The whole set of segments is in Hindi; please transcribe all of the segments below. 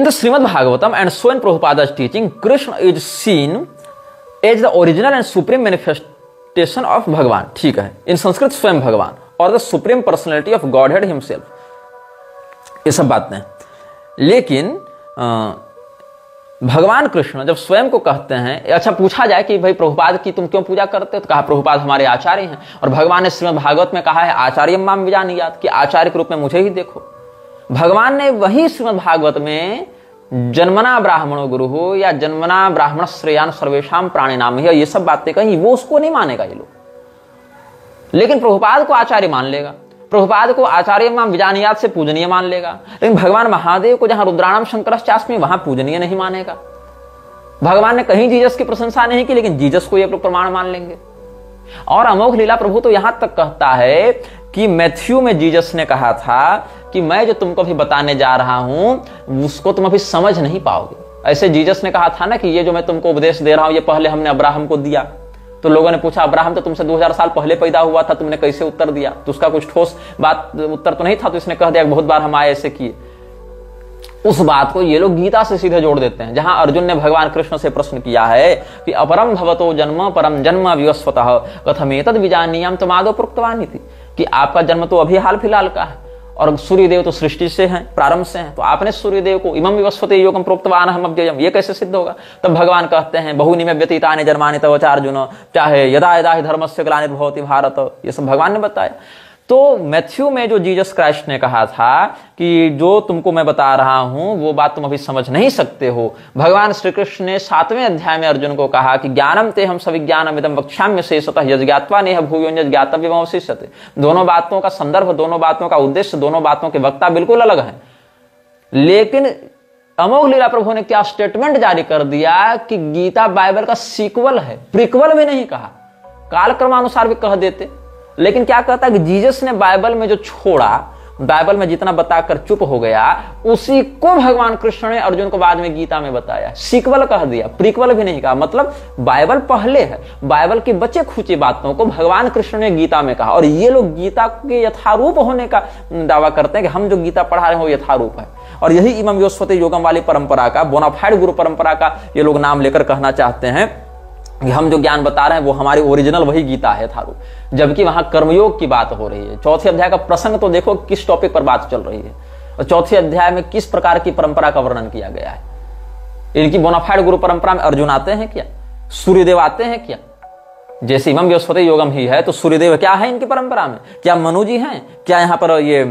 In the Shrimad Bhagavatam and so in Prabhupada's teaching, Krishna is seen as the original and supreme manifestation of Bhagavan. ठीक है, in Sanskrit svayam Bhagavan or the supreme personality of Godhead himself, ये सब बातें हैं। लेकिन भगवान कृष्ण जब स्वयं को कहते हैं, अच्छा पूछा जाए कि भाई प्रभुपाद की तुम क्यों पूजा करते हो, तो कहा प्रभुपाद हमारे आचार्य हैं, और भगवान ने श्रीमद् भागवत में कहा है आचार्य माम विजानीयात, कि आचार्य के रूप में मुझे ही देखो। भगवान ने वही श्रीमद् भागवत में जन्मना ब्राह्मणो गुरु हो या जन्मना ब्राह्मण श्रेयान सर्वेशम प्राणिनाम, ये सब बातें कही, वो उसको नहीं मानेगा ये लोग, लेकिन प्रभुपाद को आचार्य मान लेगा, प्रभुपाद को आचार्य माम विजानीयात से पूजनीय मान लेगा। लेकिन भगवान महादेव को जहां रुद्राणाम शंकरश्चास्मि वहां पूजनीय नहीं मानेगा। भगवान ने कहीं जीसस की प्रशंसा नहीं की, लेकिन जीसस को ये प्रमाण मान लेंगे। और अमोघ लीला प्रभु तो यहां तक कहता है कि मैथ्यू में जीसस ने कहा था कि मैं जो तुमको अभी बताने जा रहा हूं उसको तुम अभी समझ नहीं पाओगे। ऐसे जीसस ने कहा था ना कि ये जो मैं तुमको उपदेश दे रहा हूं ये पहले हमने अब्राहम को दिया। तो लोगों ने पूछा अब्राहम तो तुमसे 2000 साल पहले पैदा हुआ था, तुमने कैसे उत्तर दिया? तो उसका कुछ ठोस बात उत्तर तो नहीं था, तो इसने कह दिया बहुत बार हम आए ऐसे किए। उस बात को ये लोग गीता से सीधे जोड़ देते हैं, जहां अर्जुन ने भगवान कृष्ण से प्रश्न किया है कि अपरम भवतो जन्म परम जन्म विवस्वतः कथमेतद् विजानीयाम तमादो प्रोक्तवानिति, कि आपका जन्म तो अभी हाल फिलहाल का है और सूर्यदेव तो सृष्टि से हैं, प्रारंभ से हैं, तो आपने सूर्यदेव को इमं विवस्वते योगम प्रोक्तवान हम अव्ययम, ये कैसे सिद्ध होगा? तब भगवान कहते हैं बहुनि में व्यतीतानि जन्मानि तव च अर्जुन चाहे यदा यदा ही धर्मस्य ग्लानिर्भवति भारत, ये सब भगवान ने बताया। तो मैथ्यू में जो जीसस क्राइस्ट ने कहा था कि जो तुमको मैं बता रहा हूं वो बात तुम अभी समझ नहीं सकते हो, भगवान श्री कृष्ण ने 7वें अध्याय में अर्जुन को कहा कि ज्ञानम ते हम सविज्ञानम इदं वक्ष्याम्य शेषतः यज्ञात्वा नेह भूयो यज्ञातव्यम अवशिष्यते। दोनों बातों का संदर्भ, दोनों बातों का उद्देश्य, दोनों बातों के वक्ता बिल्कुल अलग हैं। लेकिन अमोघ लीला प्रभु ने क्या स्टेटमेंट जारी कर दिया कि गीता बाइबल का सीक्वल है, प्रीक्वल भी नहीं कहा, कालक्रमानुसार भी कह देते। लेकिन क्या कहता है कि जीसस ने बाइबल में जो छोड़ा, बाइबल में जितना बताकर चुप हो गया, उसी को भगवान कृष्ण ने अर्जुन को बाद में गीता में बताया। सीक्वल कह दिया, प्रीक्वल भी नहीं कहा। मतलब बाइबल पहले है, बाइबल की बचे खुची बातों को भगवान कृष्ण ने गीता में कहा। और ये लोग गीता के यथारूप होने का दावा करते हैं कि हम जो गीता पढ़ा रहे हैं वो यथारूप है। और यही इमं विवस्वते योगम वाली परंपरा का, बोनाफाइड गुरु परंपरा का ये लोग नाम लेकर कहना चाहते हैं कि हम जो ज्ञान बता रहे हैं वो हमारी ओरिजिनल वही गीता है थारू, जबकि वहां कर्मयोग की बात हो रही है। चौथे अध्याय का प्रसंग तो देखो किस टॉपिक पर बात चल रही है, और चौथे अध्याय में किस प्रकार की परंपरा का वर्णन किया गया है। इनकी बोनाफाइड गुरु परंपरा में अर्जुन आते हैं क्या? सूर्यदेव आते हैं क्या? जैसे इमं विवस्वते योगम ही है तो सूर्यदेव क्या है इनकी परंपरा में? क्या मनु जी हैं? क्या यहाँ पर ये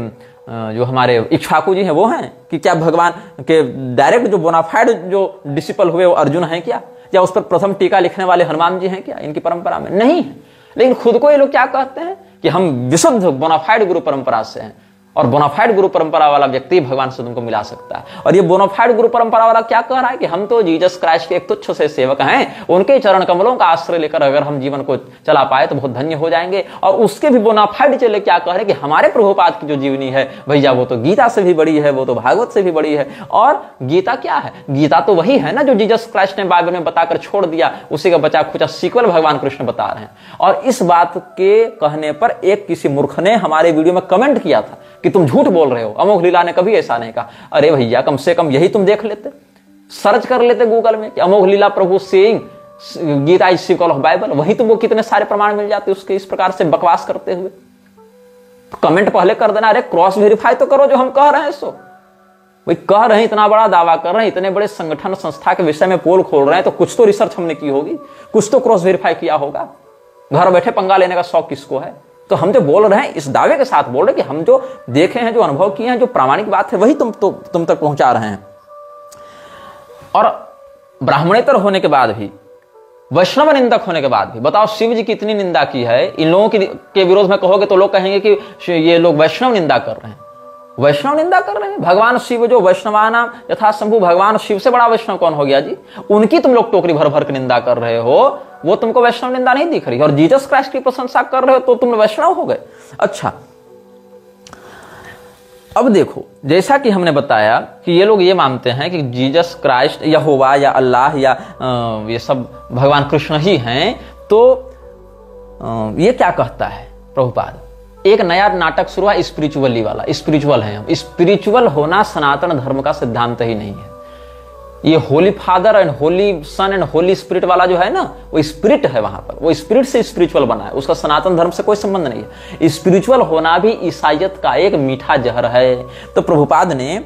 जो हमारे इक्ष्वाकु जी हैं वो हैं? कि क्या भगवान के डायरेक्ट जो बोनाफाइड जो डिसिपल हुए वो अर्जुन हैं क्या? या उस पर प्रथम टीका लिखने वाले हनुमान जी हैं क्या इनकी परंपरा में? नहीं है। लेकिन खुद को ये लोग क्या कहते हैं कि हम विशुद्ध बोनाफाइड गुरु परंपरा से हैं, और बोनाफाइड गुरु परंपरा वाला व्यक्ति भगवान से तुमको मिला सकता है। और ये बोनाफाइड गुरु परंपरा वाला क्या कह रहा है कि हम तो जीसस क्राइस्ट के एक तुच्छ से सेवक हैं, उनके चरण कमलों का आश्रय लेकर अगर हम जीवन को चला पाए तो बहुत धन्य हो जाएंगे। और उसके भी बोनाफाइड चले क्या कह रहे कि हमारे प्रभुपाद की जो जीवनी है भैया वो तो गीता से भी बड़ी है, वो तो भागवत से भी बड़ी है। और गीता क्या है? गीता तो वही है ना जो जीसस क्राइस्ट ने बाइबल में बताकर छोड़ दिया, उसी का बचा खुचा सीक्वल भगवान कृष्ण बता रहे हैं। और इस बात के कहने पर एक किसी मूर्ख ने हमारे वीडियो में कमेंट किया था कि तुम झूठ बोल रहे हो, अमोघ लीला ने कभी ऐसा नहीं कहा। अरे भैया कम से कम यही तुम देख लेते, सर्च कर लेते गूगल में कि Amogh Lila Prabhu saying Gita is sequel of Bible, वही तुमको कितने सारे प्रमाण मिल जाते उसके इस प्रकार से बकवास करते हुए। कमेंट पहले कर देना, अरे क्रॉस वेरीफाई तो करो जो हम कह रहे हैं। सो भाई कह रहे हैं, इतना बड़ा दावा कर रहे हैं, इतने बड़े संगठन संस्था के विषय में पोल खोल रहे हैं, तो कुछ तो रिसर्च हमने की होगी, कुछ तो क्रॉस वेरीफाई किया होगा। घर बैठे पंगा लेने का शौक किसको है? तो हम जो बोल रहे हैं इस दावे के साथ बोल रहे हैं कि हम जो देखे हैं, जो अनुभव किए हैं, जो प्रामाणिक बात है वही तुम तक पहुंचा रहे हैं। और ब्राह्मणेतर होने के बाद भी, वैष्णव निंदक होने के बाद भी, बताओ शिव जी की इतनी निंदा की है, इन लोगों के विरोध में कहोगे तो लोग कहेंगे कि ये लोग वैष्णव निंदा कर रहे हैं। वैष्णव निंदा कर रहे हैं? भगवान शिव जो वैष्णवाना यथा शंभु, भगवान शिव से बड़ा वैष्णव कौन हो गया जी? उनकी तुम लोग टोकरी भर भर के निंदा कर रहे हो, वो तुमको वैष्णव निंदा नहीं दिख रही। और जीसस क्राइस्ट की प्रशंसा कर रहे हो तो तुम वैष्णव हो गए। अच्छा, अब देखो, जैसा कि हमने बताया कि ये लोग ये मानते हैं कि जीसस क्राइस्ट यहोवा या अल्लाह या ये सब भगवान कृष्ण ही हैं। तो ये क्या कहता है प्रभुपाद? एक नया नाटक शुरू हुआ स्पिरिचुअली वाला। स्पिरिचुअल है हम, स्पिरिचुअल होना सनातन धर्म का सिद्धांत ही नहीं है। ये holy father and holy son and holy spirit वाला जो है ना, वो स्पिरिट है वहां पर, वो स्पिरिट से स्पिरिचुअल बना है, उसका सनातन धर्म से कोई संबंध नहीं है। स्पिरिचुअल होना भी ईसाइयत का एक मीठा जहर है। तो प्रभुपाद ने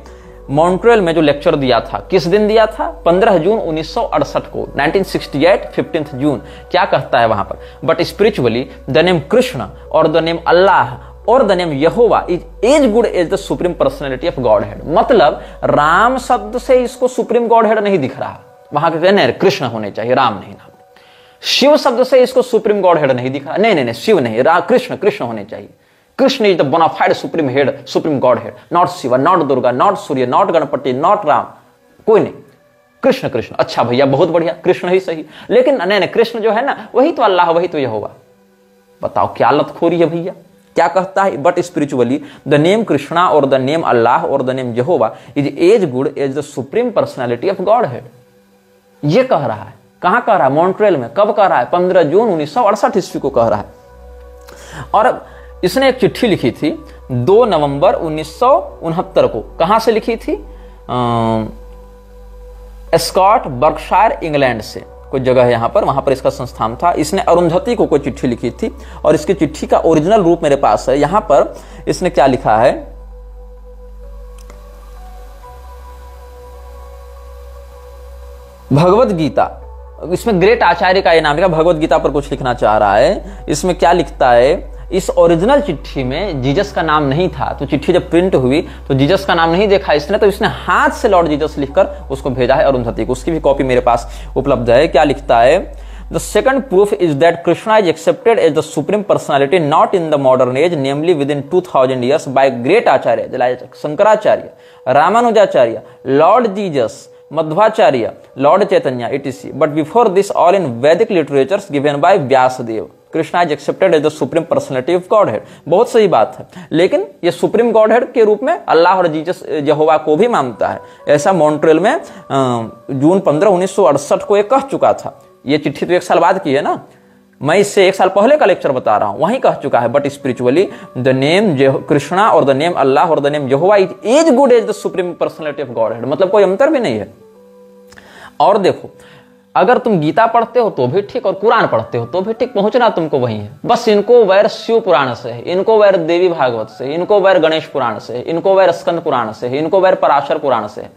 मॉन्ट्रियल में जो लेक्चर दिया था, किस दिन दिया था? 15 जून 1968 को, 1968 15 जून। क्या कहता है वहां पर? But spiritually the name Krishna और द नेम अल्लाह और the name Jehovah is as good as the supreme personality of Godhead. मतलब राम शब्द से इसको सुप्रीम गॉड हेड नहीं दिख रहा, वहां के कहने कृष्ण होने चाहिए, राम नहीं नाम। शिव शब्द से इसको सुप्रीम गॉड हेड नहीं दिख रहा, नहीं, शिव नहीं, कृष्ण, कृष्ण होने चाहिए। Krishna is the bona fide supreme head, supreme Godhead, not Shiva, not Durga, not Surya, not Ganpati, not Ram, कोई नहीं, कृष्ण कृष्ण। अच्छा भैया, बहुत बढ़िया, कृष्ण ही सही। लेकिन नहीं, कृष्ण जो है ना, वही तो अल्लाह, वही तो यहोवा। बताओ क्या लतखोरी है भैया। क्या कहता है? But spiritually the name Krishna और द नेम अल्लाह और the name Jehovah is as good as the supreme personality of Godhead. ये कह रहा है, कहां कह रहा है? मॉन्ट्रियल में। कब कह रहा है? 15 जून 1968 ईस्वी को कह रहा है। और इसने एक चिट्ठी लिखी थी 2 नवंबर 1969 को। कहां से लिखी थी? स्कॉट, बर्कशायर, इंग्लैंड से कोई जगह है यहां पर, वहां पर इसका संस्थान था। इसने अरुंधति को कोई चिट्ठी लिखी थी और इसकी चिट्ठी का ओरिजिनल रूप मेरे पास है। यहां पर इसने क्या लिखा है? भगवत गीता, इसमें ग्रेट आचार्य का ये नाम लिखा, भगवत गीता पर कुछ लिखना चाह रहा है। इसमें क्या लिखता है? इस ओरिजिनल चिट्ठी में जीसस का नाम नहीं था, तो चिट्ठी जब प्रिंट हुई तो जीसस का नाम नहीं देखा इसने, तो इसने हाथ से लॉर्ड जीसस लिखकर उसको भेजा है अरुंधति को। उसकी भी कॉपी मेरे पास उपलब्ध है। क्या लिखता है? The second proof is that Krishna is accepted as the supreme personality not in the modern age, namely within 2000 years by great acharya Shankaracharya, Ramanujacharya, Lord Jesus, Madhvacharya, Lord Chaitanya etc. But before this all in Vedic literatures given by Vyasadeva, Krishna is accepted as the supreme personality of Godhead. बहुत सही बात है, लेकिन ये सुप्रीम गॉड हेड के रूप में अल्लाह और जीसस यहोवा को भी मानता है। ऐसा मॉन्ट्रियल में जून 15 1968 को एक कह चुका था। ये चिट्ठी तो 1 साल बाद की है ना, मैं इससे 1 साल पहले का लेक्चर बता रहा हूं, वहीं कह चुका है। But spiritually the name Krishna और द नेम अल्लाह और the name Jehovah is as good as the supreme personality of Godhead. मतलब कोई अंतर भी नहीं है। और देखो, अगर तुम गीता पढ़ते हो तो भी ठीक और कुरान पढ़ते हो तो भी ठीक, पहुंचना तुमको वही है। बस इनको वैर शिव पुराण से है, इनको वैर देवी भागवत से, इनको वैर गणेश पुराण से, इनको वैर स्कंद पुराण से, इनको वैर पराशर पुराण से।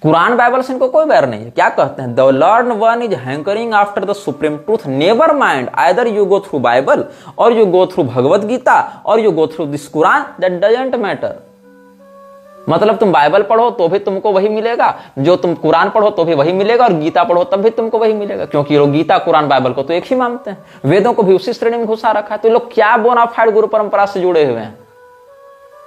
कुरान बाइबल से इनको कोई वैर नहीं है। क्या कहते हैं? The Lord one is hankering after the supreme truth, never mind either you go through Bible और you go through Bhagavad Gita और you go through this Quran, that doesn't matter. मतलब तुम बाइबल पढ़ो तो भी तुमको वही मिलेगा, जो तुम कुरान पढ़ो तो भी वही मिलेगा, और गीता पढ़ो तब भी तुमको वही मिलेगा, क्योंकि ये लोग गीता कुरान बाइबल को तो एक ही मानते हैं। वेदों को भी उसी श्रेणी में घुसा रखा है। तो ये लोग क्या बोनाफाइड गुरु परंपरा से जुड़े हुए हैं?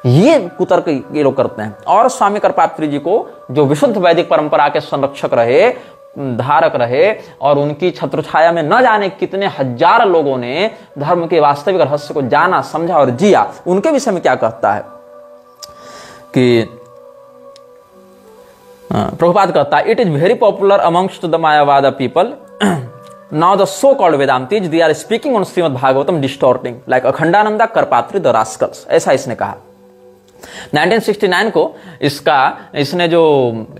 ये कुतर्क ये लोग करते हैं। और स्वामी कृपात्री जी को, जो विशुद्ध वैदिक परंपरा के संरक्षक रहे, धारक रहे, और उनकी छत्रछाया में न जाने कितने हजार लोगों ने धर्म के वास्तविक रहस्य को जाना, समझा और जिया, उनके विषय में क्या कहता है कि प्रभुपाद कहता है, it is very popular amongst the Mayavada people now the so called Vedantis, they are speaking on Shrimad Bhagavatam distorting like Akhandananda, Karpatri, the rascals. ऐसा इसने कहा। 1969 को इसने जो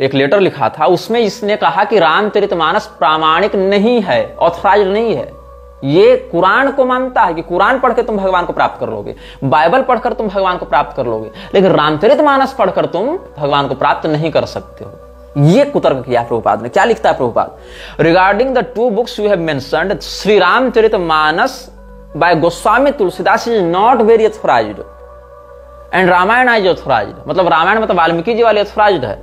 एक लेटर लिखा था, उसमें इसने कहा कि रामचरितमानस प्रामाणिक नहीं है, ऑथराइज्ड नहीं है। ये कुरान को मानता है कि कुरान पढ़कर तुम भगवान को प्राप्त कर लोगे, बाइबल पढ़कर तुम भगवान को प्राप्त कर लोगे, लेकिन रामचरितमानस पढ़कर तुम भगवान को प्राप्त नहीं कर सकते हो। ये कुतर्क किया प्रभुपाद ने। क्या लिखता है Prabhupada? Regarding the 2 books you have mentioned, Shri Ramcharitmanas by Goswami Tulsidas is not very authorised and Ramayana is authorised. मतलब रामायण मतलब वाल्मीकि जी वाली ऑथराइज्ड है,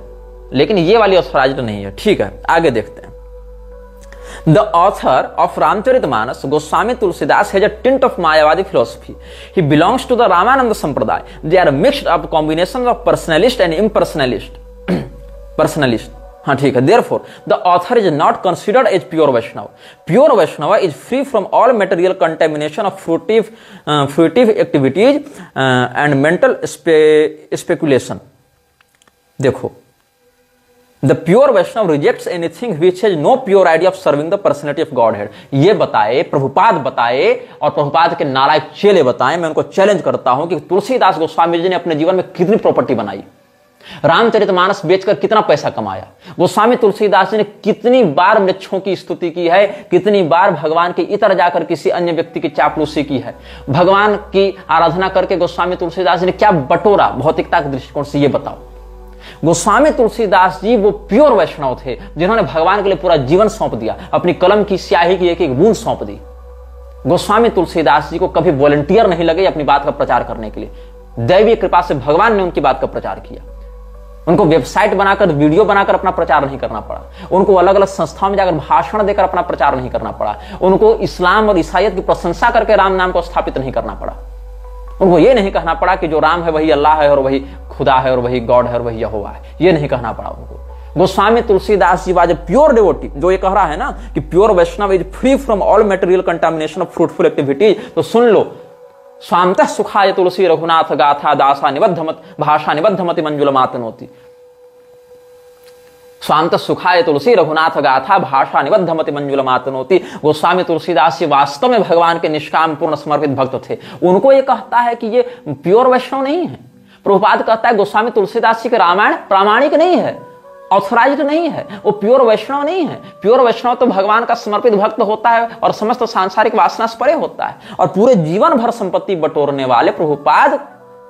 लेकिन ये वाली ऑथराइज्ड नहीं है। ठीक है, आगे देखते हैं। The author of Ramcharitmanas, Goswami Tulsidas, has a tint of Mayavadi philosophy. He belongs to the Ramananda Sampradaya. They are mixed up combinations of personalist and impersonalist. Personalist. हाँ ठीक है। Therefore, the author is not considered as pure Vaishnava. Pure Vaishnava is free from all material contamination of fruitive activities and mental speculation. देखो, The pure Vaishnava rejects anything which has no pure idea of serving the personality of Godhead. ये बताए, प्रभुपाद बताए, और प्रभुपाद के नालायक चेले बताएं। मैं उनको चैलेंज करता हूं कि तुलसीदास गोस्वामी जी ने अपने जीवन में कितनी प्रॉपर्टी बनाई। रामचरितमानस बेचकर कितना पैसा कमाया। गोस्वामी तुलसीदास जी ने कितनी बार वृक्षों की स्तुति की है, कितनी बार भगवान के इतर जाकर किसी अन्य व्यक्ति की चापलूसी की है। भगवान की आराधना करके गोस्वामी तुलसीदास जी ने क्या बटोरा भौतिकता के दृष्टिकोण से, ये बताओ। गोस्वामी तुलसीदास जी वो प्योर वैष्णव थे जिन्होंने भगवान के लिए पूरा जीवन सौंप दिया, अपनी कलम की स्याही की एक एक बूंद सौंप दी। गोस्वामी तुलसीदास जी को कभी वॉलंटियर नहीं लगे अपनी बात का प्रचार करने के लिए। दैवीय कृपा से भगवान ने उनकी बात का प्रचार किया। उनको वेबसाइट बनाकर, वीडियो बनाकर अपना प्रचार नहीं करना पड़ा। उनको अलग अलग संस्थाओं में जाकर भाषण देकर अपना प्रचार नहीं करना पड़ा। उनको इस्लाम और ईसाईयत की प्रशंसा करके राम नाम को स्थापित नहीं करना पड़ा। उनको यह नहीं कहना पड़ा कि जो राम है वही अल्लाह है और वही खुदा है और वही गॉड है और वही यहोवा है, यह नहीं कहना पड़ा उनको। Goswami Tulsidas ji was pure devotee, जो ये कह रहा है ना कि pure Vaishnava is free from all material contamination of fruitful activities, तो सुन लो, स्वांतः सुखाय तुलसी रघुनाथ गाथा दासा निबद्धमत भाषा निबद्धमति मंजुल मातनोति। स्वांत सुखाय तुलसी रघुनाथ गाथा भाषा निबद्धमति मंजुल मातनोति। गोस्वामी तुलसीदास जी वास्तव में भगवान के निष्काम पूर्ण समर्पित भक्त थे। उनको ये कहता है कि ये प्योर वैष्णव नहीं है। प्रभुपाद कहता है गोस्वामी तुलसीदास जी के रामायण प्रामाणिक नहीं है, ऑथराइज्ड नहीं है, वो प्योर वैष्णव नहीं है। प्योर वैष्णव तो भगवान का समर्पित भक्त होता है और समस्त सांसारिक वासना से परे होता है। और पूरे जीवन भर संपत्ति बटोरने वाले प्रभुपाद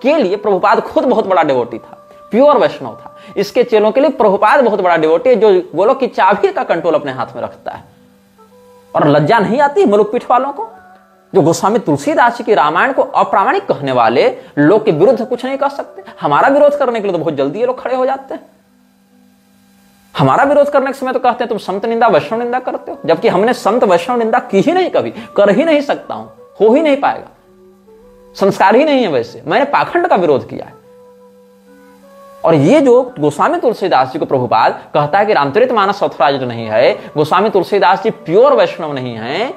के लिए प्रभुपाद खुद बहुत बड़ा डिवोटी था, प्योर वैष्णव था। इसके चेलों के लिए प्रभुपाद बहुत बड़ा डिवोटी है, जो बोलो कि चाबी का कंट्रोल अपने हाथ में रखता है। और लज्जा नहीं आती मुलुक पीठ वालों को, जो गोस्वामी तुलसीदास जी की रामायण को अप्रामाणिक कहने वाले लोग के विरुद्ध कुछ नहीं कर सकते। हमारा विरोध करने के लिए तो बहुत जल्दी ये लोग खड़े हो जाते हैं। हमारा विरोध करने के समय तो कहते हैं तुम संत निंदा वैष्णव निंदा करते हो, जबकि हमने संत वैष्णव निंदा की ही नहीं, कभी कर ही नहीं सकता हूं, हो ही नहीं पाएगा, संस्कार ही नहीं है। वैसे मैंने पाखंड का विरोध किया है। और ये जो गोस्वामी तुलसीदास जी को प्रभुपाद कहता है कि रामचरितमानस ऑथराइज्ड नहीं है, गोस्वामी तुलसीदास जी प्योर वैष्णव नहीं है,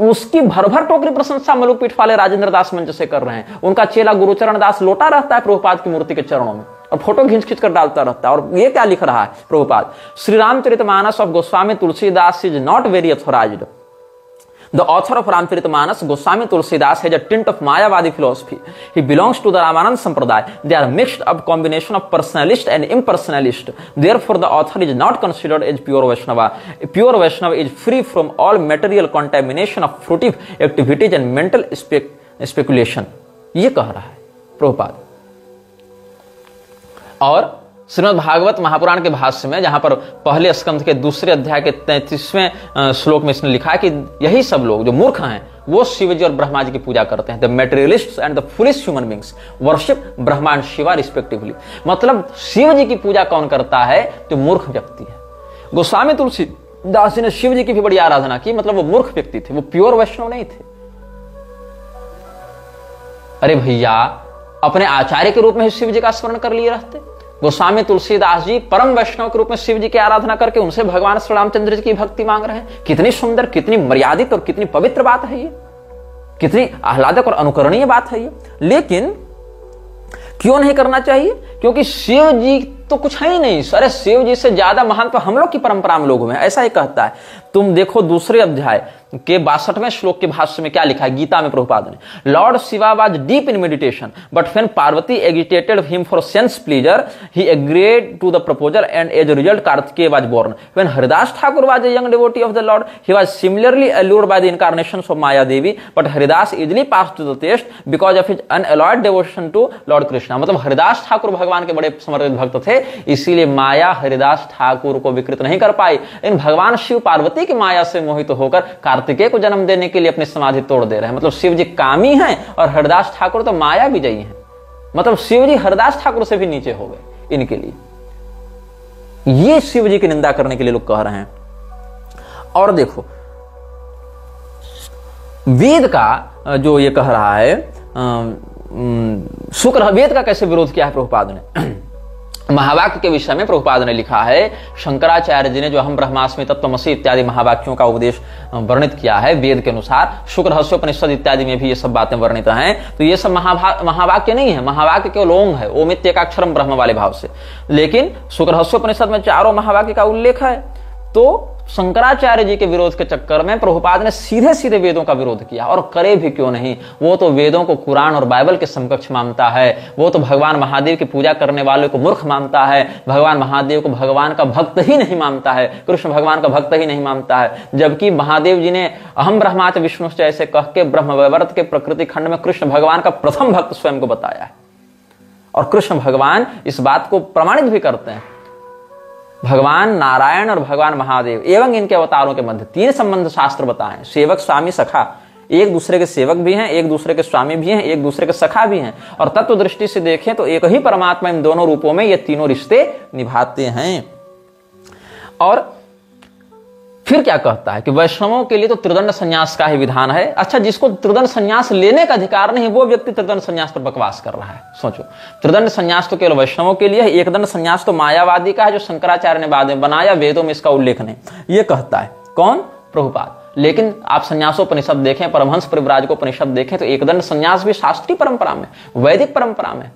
उसकी भर भर टोकरी प्रशंसा मलुक पीठ वाले राजेंद्र दास मंच से कर रहे हैं। उनका चेला गुरुचरण दास लोटा रहता है प्रभुपाद की मूर्ति के चरणों में और फोटो खींच खींच कर डालता रहता है। और ये क्या लिख रहा है Prabhupada, Shri Ramcharitmanas of Goswami Tulsidas is not very authorised. The author of Ramcharitmanas, Goswami Tulsidas, has a tint of Mayavadi philosophy. He belongs to the Ramanand Sampradaya. They are mixed up combination of personalist and impersonalist. Therefore, the author is not considered as pure Vaishnava. A pure Vaishnava is free from all material contamination of fruitive activities and mental speculation. ये कह रहा है प्रभुपाद। और श्रीमद् भागवत महापुराण के भाष्य में, जहां पर पहले स्कंध के दूसरे अध्याय के 33वें श्लोक में इसने लिखा है कि यही सब लोग जो मूर्ख हैं वो शिव जी और ब्रह्मा जी की पूजा करते हैं। The materialists and the foolish human beings worship Brahma and Shiva respectively. मतलब शिव जी की पूजा कौन करता है? जो मूर्ख व्यक्ति है। गोस्वामी तुलसीदास जी ने शिव जी की भी बड़ी आराधना की, मतलब वो मूर्ख व्यक्ति थे, वो प्योर वैष्णव नहीं थे। अरे भैया, अपने आचार्य के रूप में शिव जी का स्मरण कर लिए रहते। गोस्वामी तुलसीदास जी परम वैष्णव के रूप में शिव जी की आराधना करके उनसे भगवान श्री रामचंद्र जी की भक्ति मांग रहे हैं। कितनी सुंदर, कितनी मर्यादित और कितनी पवित्र बात है ये, कितनी आह्लादक और अनुकरणीय बात है ये। लेकिन क्यों नहीं करना चाहिए? क्योंकि शिव जी तो कुछ है ही नहीं। अरे शिव जी से ज्यादा महान तो हम लोग की परंपरा में लोग हैं, ऐसा ही कहता है। तुम देखो दूसरे अध्याय के 62वें श्लोक के भाष्य में क्या लिखा है गीता में प्रभुपाद ने। Lord Shiva was deep in meditation but when Parvati agitated him for sense pleasure he agreed to the proposal and as a result Kartikeya was born. When Haridas Thakur was a young devotee of the Lord he was similarly allured by the incarnations of Maya Devi but Haridas easily pass to the test because of his unalloyed devotion to Lord Krishna. मतलब हरिदास ठाकुर भगवान के बड़े समर्पित भक्त थे, इसीलिए माया हरिदास ठाकुर को विकृत नहीं कर पाई। इन भगवान शिव पार्वती की माया से मोहित होकर कार्तिकेय को जन्म देने के लिए अपनी समाधि तोड़ दे रहे हैं। मतलब शिव जी कामी हैं और हरिदास ठाकुर तो माया विजयी हैं। मतलब शिव जी हरिदास ठाकुर से भी नीचे हो गए इनके लिए। ये शिव जी की निंदा करने के लिए लोग कह रहे हैं। और देखो वेद का जो ये कह रहा है, शुक्र वेद का कैसे विरोध किया है प्रभुपाद ने। महावाक्य के विषय में प्रभुपाद ने लिखा है, शंकराचार्य जी ने जो हम ब्रह्मास्मि तत्त्वमसि इत्यादि महावाक्यों का उपदेश वर्णित किया है वेद के अनुसार, शुक्र रहस्योपनिषद इत्यादि में भी ये सब बातें वर्णित हैं। तो ये सब महावाक्य नहीं है, महावाक्य केवल ओम है, ओमित्येकाक्षरम ब्रह्म वाले भाव से। लेकिन शुक्र रहस्योपनिषद में चारों महावाक्य का उल्लेख है। तो शंकराचार्य जी के विरोध के चक्कर में प्रभुपाद ने सीधे सीधे वेदों का विरोध किया, और करे भी क्यों नहीं। वो तो वेदों को कुरान और बाइबल के समकक्ष मानता है, वो तो भगवान महादेव की पूजा करने वाले को मूर्ख मानता है, भगवान महादेव को भगवान का भक्त ही नहीं मानता है, कृष्ण भगवान का भक्त ही नहीं मानता है। जबकि महादेव जी ने अहम ब्रह्माच विष्णु ऐसे कह के ब्रह्मवैवर्त के प्रकृति खंड में कृष्ण भगवान का प्रथम भक्त स्वयं को बताया है, और कृष्ण भगवान इस बात को प्रमाणित भी करते हैं। भगवान नारायण और भगवान महादेव एवं इनके अवतारों के मध्य 3 संबंध शास्त्र बताएं, सेवक स्वामी सखा। एक दूसरे के सेवक भी हैं, एक दूसरे के स्वामी भी हैं, एक दूसरे के सखा भी हैं, और तत्व दृष्टि से देखें तो एक ही परमात्मा इन दोनों रूपों में ये तीनों रिश्ते निभाते हैं। और फिर क्या कहता है कि वैष्णवों के लिए तो त्रिदंड संन्यास का ही विधान है। अच्छा, जिसको त्रिदंड संन्यास लेने का अधिकार नहीं, वो व्यक्ति त्रिदंड संन्यास पर बकवास कर रहा है। सोचो, त्रिदंड संन्यास तो केवल वैष्णवों के लिए है, एक दंड संन्यास तो मायावादी का है, जो शंकराचार्य ने बाद में बनाया, वेदों में इसका उल्लेख नहीं। ये कहता है कौन? प्रभुपाद। लेकिन आप संन्यासोपनिषद देखें, परमहंस परिव्राजकोपनिषद देखें, तो एक दंड संन्यास भी शास्त्रीय परंपरा में, वैदिक परंपरा में,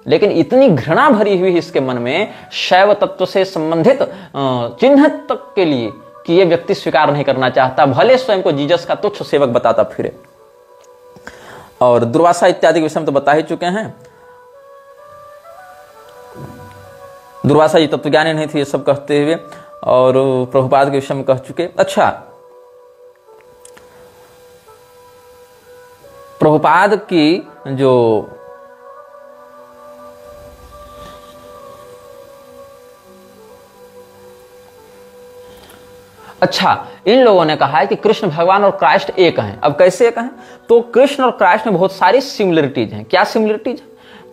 लेकिन इतनी घृणा भरी हुई इसके मन में शैव तत्व से संबंधित चिन्ह तक के लिए कि ये व्यक्ति स्वीकार नहीं करना चाहता, भले स्वयं को जीसस का तुच्छ सेवक बताता फिरे। और दुर्वासा इत्यादि के विषय में तो बता ही चुके हैं। दुर्वासा जी तत्वज्ञानी नहीं थे, ये सब कहते हुए, और प्रभुपाद के विषय में कह चुके। अच्छा, प्रभुपाद की जो इन लोगों ने कहा है कि कृष्ण भगवान और क्राइस्ट एक हैं। अब कैसे एक हैं? तो कृष्ण और क्राइस्ट में बहुत सारी सिमिलरिटीज हैं। क्या सिमिलरिटीज?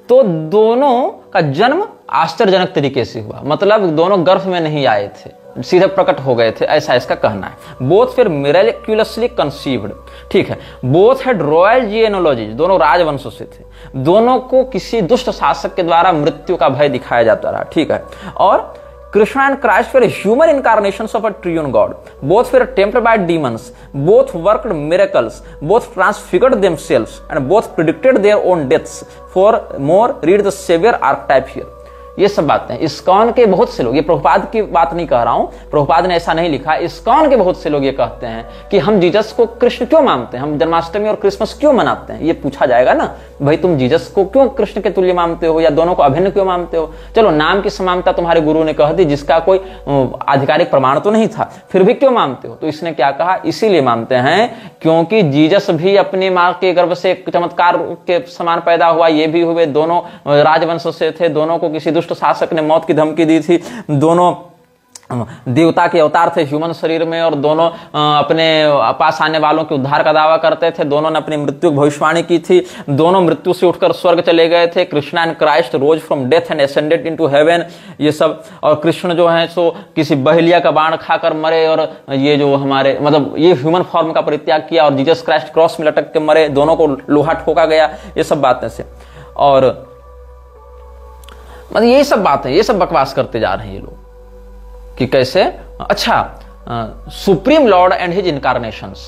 तो दोनों का जन्म आश्चर्यजनक तरीके से हुआ, मतलब दोनों गर्भ में नहीं आए थे, सीधे प्रकट हो गए थे, ऐसा इसका कहना है। बोथ फिर मिरेक्युलसली कंसीव्ड, ठीक है। बोथ हैड रॉयल जीनोलॉजी, दोनों राजवंश से थे, दोनों को किसी दुष्ट शासक के द्वारा मृत्यु का भय दिखाया जाता रहा, ठीक है। और Krishna and Christ were human incarnations of a triune God. Both were tempted by demons. Both worked miracles. Both transfigured themselves, and both predicted their own deaths. For more, read the Savior archetype here. ये सब बातें इस्कॉन के बहुत से लोग, ये प्रभुपाद की बात नहीं कह रहा हूं, प्रभुपाद ने ऐसा नहीं लिखा, इस्कॉन के बहुत से लोग ये कहते हैं कि हम जीसस को कृष्ण क्यों मानते हैं, हम जन्माष्टमी और क्रिसमस क्यों मनाते हैं। ये पूछा जाएगा ना, भाई तुम जीसस को क्यों कृष्ण के तुल्य मानते हो, या दोनों को अभिन्न क्यों मानते हो। चलो, नाम की समानता तुम्हारे गुरु ने कह दी, जिसका कोई आधिकारिक प्रमाण तो नहीं था, फिर भी क्यों मानते हो। तो इसने क्या कहा, इसीलिए मानते हैं क्योंकि जीसस भी अपनी मां के गर्भ से चमत्कार के समान पैदा हुआ, ये भी हुए, दोनों राजवंश से थे, दोनों को किसी दुष्ट शासक ने मौत की धमकी दी थी, दोनों देवता के अवतार थे ह्यूमन शरीर में, और दोनों अपने पास आने वालों के उद्धार का दावा करते थे, दोनों ने अपनी मृत्यु की भविष्यवाणी की थी, दोनों मृत्यु से उठकर स्वर्ग चले गए थे। Krishna and Christ rose from death and ascended into heaven, ये सब। और कृष्ण जो है सो किसी बहेलिया का बाण खाकर मरे, और ये जो हमारे मतलब ये ह्यूमन फॉर्म का परित्याग किया, और जीसस क्राइस्ट क्रॉस में लटक के मरे, दोनों को लोहा ठोका गया, ये सब बातें से। और मतलब यही सब बातें, ये सब बकवास करते जा रहे हैं ये लोग कि कैसे। अच्छा, supreme Lord and his incarnations,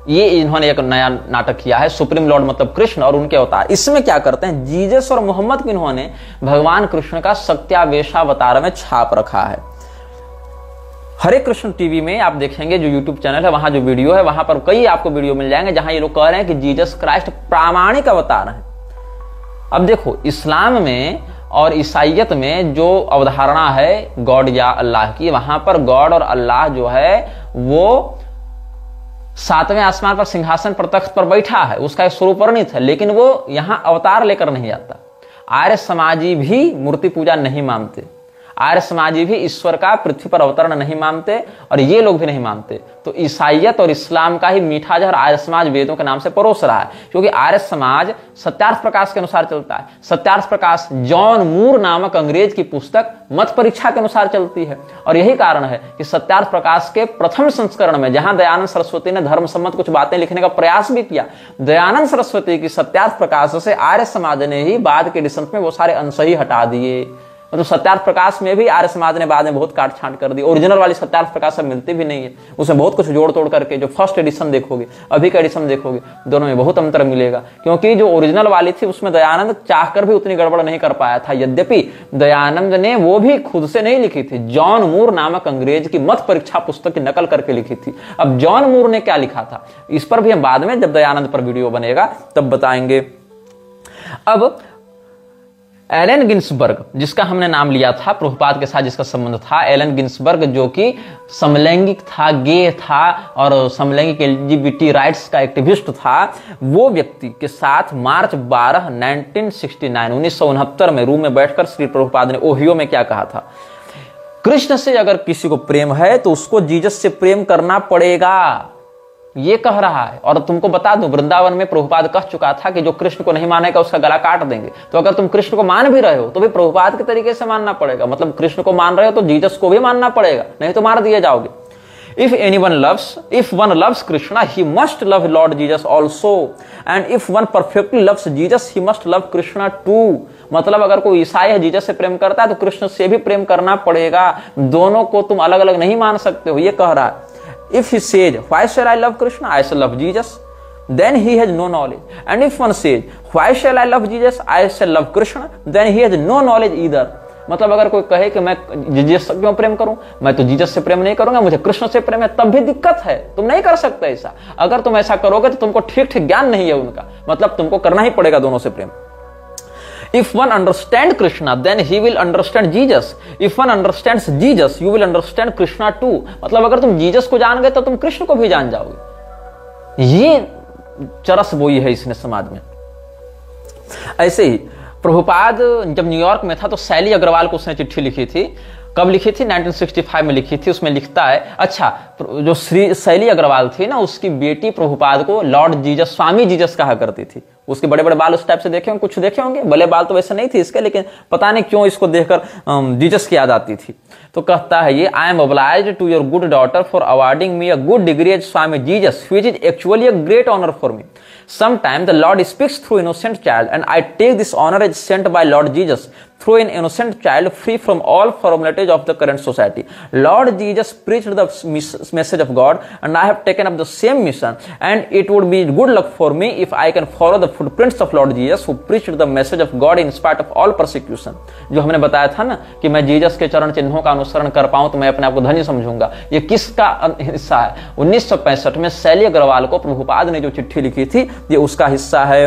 ये इन्होंने एक नया नाटक किया है, सुप्रीम लॉर्ड मतलब कृष्ण और उनके अवतार। इसमें क्या करते हैं, जीसस और मोहम्मद को इन्होंने भगवान कृष्ण का सत्यावेशावतार में छाप रखा है। हरे कृष्ण टीवी में आप देखेंगे, जो यूट्यूब चैनल है, वहां जो वीडियो है, वहां पर कई आपको वीडियो मिल जाएंगे जहां ये लोग कह रहे हैं कि जीसस क्राइस्ट प्रामाणिक अवतार है। अब देखो, इस्लाम में और ईसाइयत में जो अवधारणा है गॉड या अल्लाह की, वहां पर गॉड और अल्लाह जो है वो 7वें आसमान पर सिंहासन पर तख्त पर बैठा है, उसका एक स्वरूप वर्णित है, लेकिन वो यहां अवतार लेकर नहीं आता। आर्य समाजी भी मूर्ति पूजा नहीं मानते, आर्य समाजी भी ईश्वर का पृथ्वी पर अवतरण नहीं मानते, और ये लोग भी नहीं मानते। तो ईसाइयत और इस्लाम का ही मीठा जहर आर्य समाज वेदों के नाम से परोस रहा है, क्योंकि आर्य समाज सत्यार्थ प्रकाश के अनुसार चलता है। सत्यार्थ प्रकाश जॉन मूर नामक अंग्रेज की पुस्तक मत परीक्षा के अनुसार चलती है, और यही कारण है कि सत्यार्थ प्रकाश के प्रथम संस्करण में, जहां दयानंद सरस्वती ने धर्म सम्मत कुछ बातें लिखने का प्रयास भी किया, दयानंद सरस्वती की सत्यार्थ प्रकाश से आर्य समाज ने ही बाद के एडिशन में वो सारे अंश ही हटा दिए। और तो सत्यार्थ प्रकाश में भी आर्य समाज ने बाद में बहुत काट छांट कर दी। ओरिजिनल वाली सत्यार्थ प्रकाश अब मिलती भी नहीं है, उसमें बहुत कुछ जोड़ तोड़ करके, जो फर्स्ट एडिशन देखोगे अभी का एडिशन देखोगे दोनों में बहुत अंतर मिलेगा। क्योंकि जो ओरिजिनल वाली थी उसमें दयानंद चाहकर भी उतनी गड़बड़ नहीं कर पाया था। यद्यपि दयानंद ने वो भी खुद से नहीं लिखी थी, जॉन मूर नामक अंग्रेज की मत परीक्षा पुस्तक की नकल करके लिखी थी। अब जॉन मूर ने क्या लिखा था इस पर भी हम बाद में जब दयानंद पर वीडियो बनेगा तब बताएंगे। अब एलन गिन्सबर्ग, जिसका हमने नाम लिया था, प्रभुपाद के साथ जिसका संबंध था, एलन गिन्सबर्ग जो कि समलैंगिक था, गे था और समलैंगिक एलजीबीटी राइट्स का एक्टिविस्ट था, वो व्यक्ति के साथ मार्च 12 1969 में रूम में बैठकर श्री प्रभुपाद ने ओहियो में क्या कहा था, कृष्ण से अगर किसी को प्रेम है तो उसको जीसस से प्रेम करना पड़ेगा, ये कह रहा है। और तुमको बता दूं, वृंदावन में प्रभुपाद कह चुका था कि जो कृष्ण को नहीं मानेगा उसका गला काट देंगे। तो अगर तुम कृष्ण को मान भी रहे हो तो भी प्रभुपाद के तरीके से मानना पड़ेगा, मतलब कृष्ण को मान रहे हो तो जीसस को भी मानना पड़ेगा, नहीं तो मार दिए जाओगे। If one loves Krishna, he must love Lord Jesus also, and if one perfectly loves Jesus, he must love Krishna too. मतलब अगर कोई ईसाई है जीसस से प्रेम करता है तो कृष्ण से भी प्रेम करना पड़ेगा, दोनों को तुम अलग अलग नहीं मान सकते हो, ये कह रहा है। If he says, why shall I love Krishna? I shall love Jesus. Then he has no knowledge. And if one says, why shall I love Jesus? I shall love Krishna. Then he has no knowledge either. मतलब अगर कोई कहे कि मैं जीसस से क्यों प्रेम करूं, मैं तो जीसस से प्रेम नहीं करूंगा, मुझे कृष्ण से प्रेम है, तब भी दिक्कत है, तुम नहीं कर सकते ऐसा। अगर तुम ऐसा करोगे तो तुमको ठीक ठीक ज्ञान नहीं है उनका, मतलब तुमको करना ही पड़ेगा दोनों से प्रेम। If one understands Krishna, then he will understand Jesus. If one understands Jesus, you will understand Krishna too. मतलब अगर तुम जीसस को जान गए तो तुम कृष्ण को भी जान जाओगे। ये चरस बोई है इसने समाज में। ऐसे ही प्रभुपाद जब न्यूयॉर्क में था तो शैली अग्रवाल को उसने चिट्ठी लिखी थी। कब लिखी थी? 1965 में लिखी थी। उसमें लिखता है, अच्छा, जो श्री शैली अग्रवाल थी ना, उसकी बेटी प्रभुपाद को लॉर्ड जीसस, स्वामी जीसस कहा करती थी। उसके बड़े बड़े बाल उस टाइप से देखे होंगे, कुछ देखे होंगे, भले बाल तो वैसे नहीं थे इसके, लेकिन पता नहीं क्यों इसको देखकर जीसस की याद आती थी। तो कहता है ये, I am obliged to your good daughter for awarding me a good degree as Swami Jesus, which is actually a great honour for me. Sometimes the Lord speaks through innocent child, and I take this honor as sent by Lord Jesus through an innocent child, free from all formalities of the current society. Lord Jesus preached the message of God, and I have taken up the same mission. And it would be good luck for me if I can follow the footprints of Lord Jesus, who preached the message of God in spite of all persecution. जो हमने बताया था ना कि मैं जीसस के चरण चिन्हों का अनुसरण कर पाऊं तो मैं अपने आप को धन्य समझूंगा। ये किसका हिस्सा है? 1965 में शैली अग्रवाल को प्रभुपाद ने जो चिट्ठी लिखी थी, ये उसका हिस्सा है।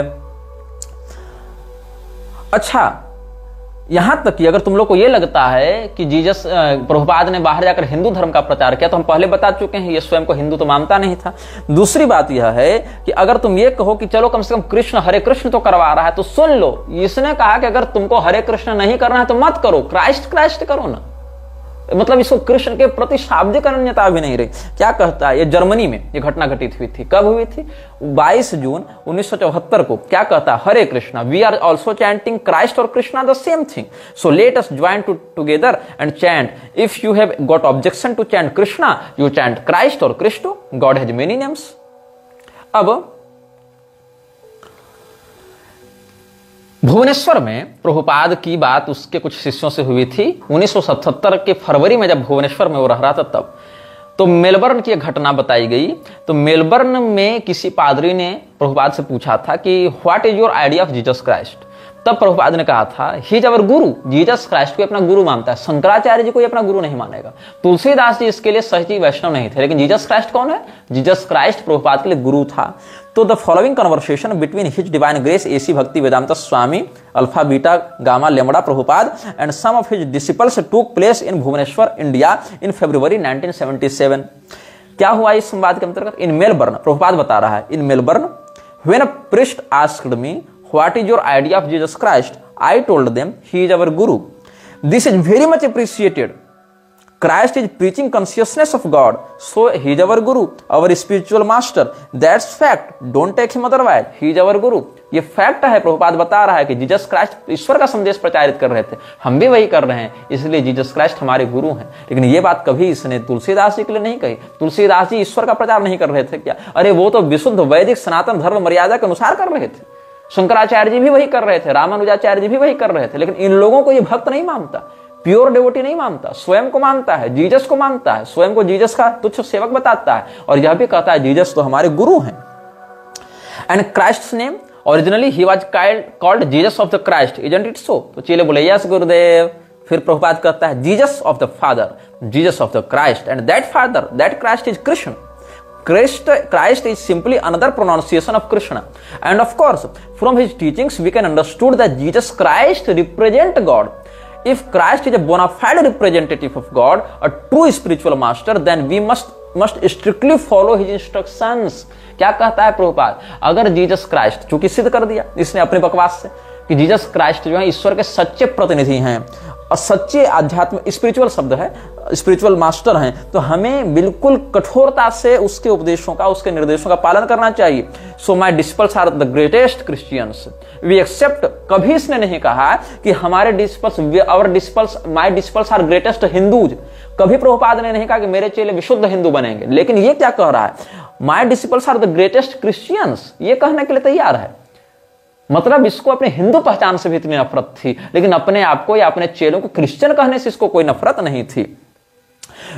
अच्छा, यहां तक कि अगर तुम लोग को यह लगता है कि जीसस, प्रभुपाद ने बाहर जाकर हिंदू धर्म का प्रचार किया, तो हम पहले बता चुके हैं ये स्वयं को हिंदू तो मानता नहीं था। दूसरी बात यह है कि अगर तुम ये कहो कि चलो कम से कम कृष्ण हरे कृष्ण तो करवा रहा है, तो सुन लो, इसने कहा कि अगर तुमको हरे कृष्ण नहीं करना है तो मत करो, क्राइस्ट क्राइस्ट करो ना। मतलब इसको कृष्ण के प्रति शाब्दिक अनन्यता भी नहीं रही। क्या कहता है? ये जर्मनी में ये घटना घटित हुई थी। कब हुई थी? 22 जून 1974 को। क्या कहता है? Hare Krishna, we are also chanting Christ or Krishna the same thing, so let us join together and chant. If you have got objection to chant Krishna, you chant Christ और Krishna, God has many names. अब भुवनेश्वर में प्रभुपाद की बात उसके कुछ शिष्यों से हुई थी 1977 के फरवरी में, जब भुवनेश्वर में वो रह रहा था तब। तो मेलबर्न की एक घटना बताई गई। तो मेलबर्न में किसी पादरी ने प्रभुपाद से पूछा था कि what is your idea of Jesus Christ. तब प्रभुपाद ने कहा था, he is our Guru. Jesus Christ को अपना गुरु मानता है, शंकराचार्य जी को अपना गुरु नहीं मानेगा। तुलसीदास जी इसके लिए सही वैष्णव नहीं थे, लेकिन जीसस क्राइस्ट कौन है? जीसस क्राइस्ट प्रभुपाद के लिए गुरु था। तो the following conversation between his divine grace AC Bhakti Vedanta Swami alpha beta gamma lambda Prabhupad and some of his disciples took place in Bhubaneswar India in February 1977। क्या हुआ इस संवाद के अंतर्गत? इन मेलबर्न, प्रभुपाद बता रहा है, in Melbourne when a priest asked me what is your idea of Jesus Christ, I told them he is our guru. This is very much appreciated. Christ is preaching consciousness of God, so he is our guru, our spiritual master. That's fact, don't take him otherwise. He is our guru. ये फैक्ट है। प्रभुपाद बता रहा है कि जीसस क्राइस्ट ईश्वर का संदेश प्रचारित कर रहे थे, हम भी वही कर रहे हैं, इसलिए जीसस क्राइस्ट हमारे गुरु हैं। लेकिन ये बात कभी इसने तुलसीदास जी के लिए नहीं कही। तुलसीदास जी ईश्वर का प्रचार नहीं कर रहे थे क्या? अरे वो तो विशुद्ध वैदिक सनातन धर्म मर्यादा के अनुसार कर रहे थे। शंकराचार्य जी भी वही कर रहे थे, रामानुजाचार्य जी भी वही कर रहे थे, लेकिन इन लोगों को ये भक्त नहीं मानता, प्योर डिवोटी नहीं मानता, स्वयं को मानता है, जीसस को मानता है, स्वयं को जीसस का तुच्छ सेवक बताता है और यह भी कहता है जीसस तो हमारे गुरु हैं। And Christ's name originally he was called Jesus of the Christ, isn't it so? तो चेले बोले यस गुरुदेव। फिर प्रभुपाद कहता है Jesus of the father, Jesus of the Christ, and that father, that Christ is Krishna. Christ is simply another pronunciation of Krishna. And of course, from his teachings, we can understood that Jesus Christ represent God. If Christ is a bona fide representative of God, a true spiritual master, then we must strictly follow his instructions. क्या कहता है प्रभुपाद? अगर जीसस क्राइस्ट, चूंकि सिद्ध कर दिया इसने अपने बकवास से कि जीसस क्राइस्ट जो है ईश्वर के सच्चे प्रतिनिधि हैं और सच्चे आध्यात्म, स्पिरिचुअल शब्द है, स्पिरिचुअल मास्टर हैं, तो हमें बिल्कुल कठोरता से उसके उपदेशों का, उसके निर्देशों का पालन करना चाहिए। So my disciples are the greatest Christians, we accept. कभी इसने नहीं कहा कि हमारे disciples, our disciples, my disciples are greatest Hindus. कभी प्रभुपाद ने नहीं कहा कि मेरे चेले विशुद्ध हिंदू बनेंगे, लेकिन ये क्या कह रहा है? My disciples are the greatest Christians, ये कहने के लिए तैयार है। मतलब इसको अपने हिंदू पहचान से भी इतनी नफरत थी, लेकिन अपने आप को या अपने चेलों को क्रिश्चियन कहने से इसको कोई नफरत नहीं थी।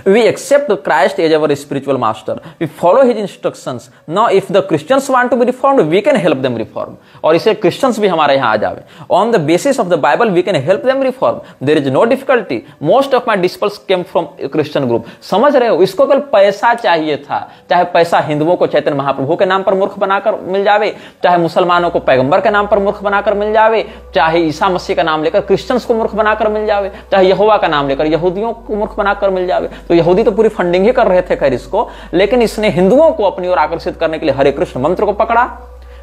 We accept Christ as our spiritual master. We follow his instructions. Now, if the Christians want to be reformed, we can help them reform. और इसे Christians भी हमारे यहाँ आ जावे। On the basis of the Bible, we can help them reform. There is no difficulty. Most of my disciples came from a Christian group. समझ रहे हो? इसको केवल पैसा चाहिए था। चाहे पैसा हिंदुओं को चैतन्य महाप्रभु के नाम पर मूर्ख बनाकर मिल जावे, चाहे मुसलमानों को पैगंबर के नाम पर मूर्ख बनाकर मिल जावे, चाहे ईसा मसीह का नाम लेकर क्रिश्चियंस को मूर्ख बनाकर मिल जावे, चाहे यहोवा का नाम लेकर यहूदियों को मूर्ख बनाकर मिल जावे। तो यहूदी तो पूरी फंडिंग ही कर रहे थे खैर इसको, लेकिन इसने हिंदुओं को अपनी ओर आकर्षित करने के लिए हरे कृष्ण मंत्र को पकड़ा,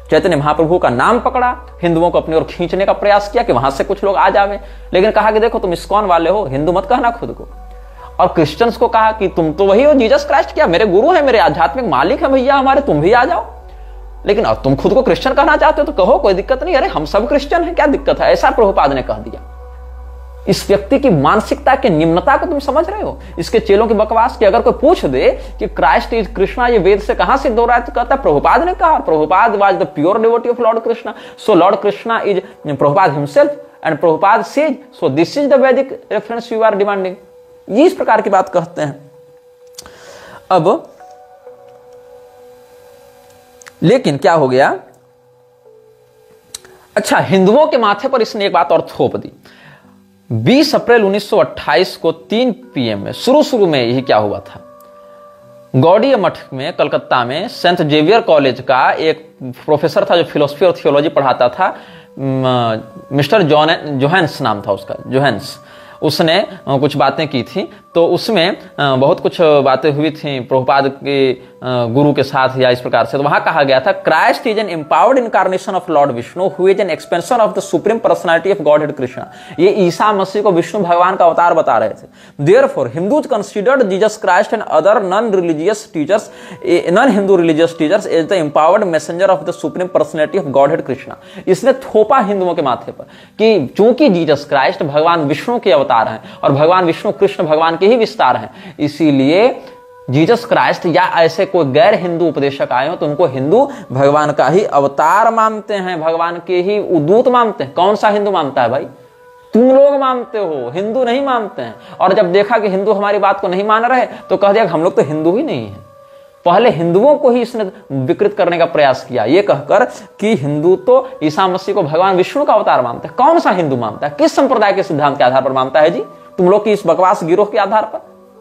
चैतन्य महाप्रभु का नाम पकड़ा, हिंदुओं को अपनी ओर खींचने का प्रयास किया कि वहां से कुछ लोग आ जावे, लेकिन कहा कि देखो तुम इस्कॉन वाले हो, हिंदू मत कहना खुद को। और क्रिश्चियंस को कहा कि तुम तो वही हो जीसस क्राइस्ट, क्या मेरे गुरु है, मेरे आध्यात्मिक मालिक है भैया हमारे, तुम भी आ जाओ। लेकिन अब तुम खुद को क्रिश्चियन कहना चाहते हो तो कहो, कोई दिक्कत नहीं, अरे हम सब क्रिश्चियन हैं, क्या दिक्कत है, ऐसा प्रभुपाद ने कह दिया। इस व्यक्ति की मानसिकता की निम्नता को तुम समझ रहे हो? इसके चेलों की बकवास की अगर कोई पूछ दे कि क्राइस्ट इज कृष्णा, ये वेद से कहां सिद्ध हो रहा है, तो कहता है प्रभुपाद ने कहा, Prabhupada was the pure devotee of Lord Krishna, so Lord Krishna is Prabhupada himself and Prabhupada says, so this is the वैदिक रेफरेंस यू आर डिमांडिंग। ये इस प्रकार की बात कहते हैं। अब लेकिन क्या हो गया? अच्छा, हिंदुओं के माथे पर इसने एक बात और थोप दी। 20 अप्रैल 1928 को 3 PM में शुरू में यही क्या हुआ था, गौड़ीय मठ में कलकत्ता में सेंट जेवियर कॉलेज का एक प्रोफेसर था जो फिलोसफी और थियोलॉजी पढ़ाता था, मिस्टर जोहेंस नाम था उसका, जोहेंस। उसने कुछ बातें की थी, तो उसमें बहुत कुछ बातें हुई थी प्रभुपाद के गुरु के साथ या इस प्रकार से। तो वहां कहा गया था Christ is an empowered incarnation of Lord Vishnu who is an expansion of the supreme personality of Godhead Krishna. ये ईसा मसीह को विष्णु भगवान का अवतार बता रहे थे। Therefore Hindus considered Jesus Christ and other non Hindu religious teachers as the empowered messenger of the supreme personality of Godhead Krishna. इसने थोपा हिंदुओं के माथे पर कि चूंकि जीसस क्राइस्ट भगवान विष्णु के अवतार हैं और भगवान विष्णु कृष्ण भगवान के ही विस्तार हैं, इसीलिए जीसस क्राइस्ट या ऐसे कोई गैर हिंदू उपदेशक आए हो तो उनको हिंदू भगवान का ही अवतार मानते हैं, भगवान के ही उदूत मानते हैं। कौन सा हिंदू मानता है भाई? तुम लोग मानते हो, हिंदू नहीं मानते हैं। और जब देखा कि हिंदू हमारी बात को नहीं मान रहे तो कह दिया हम लोग तो हिंदू ही नहीं है। पहले हिंदुओं को ही इसने विकृत करने का प्रयास किया, ये कहकर कि हिंदू तो ईसा मसीह को भगवान विष्णु का अवतार मानते हैं। कौन सा हिंदू मानता है? किस संप्रदाय के सिद्धांत के आधार पर मानता है जी? तुम लोग की इस बकवास गिरोह के आधार पर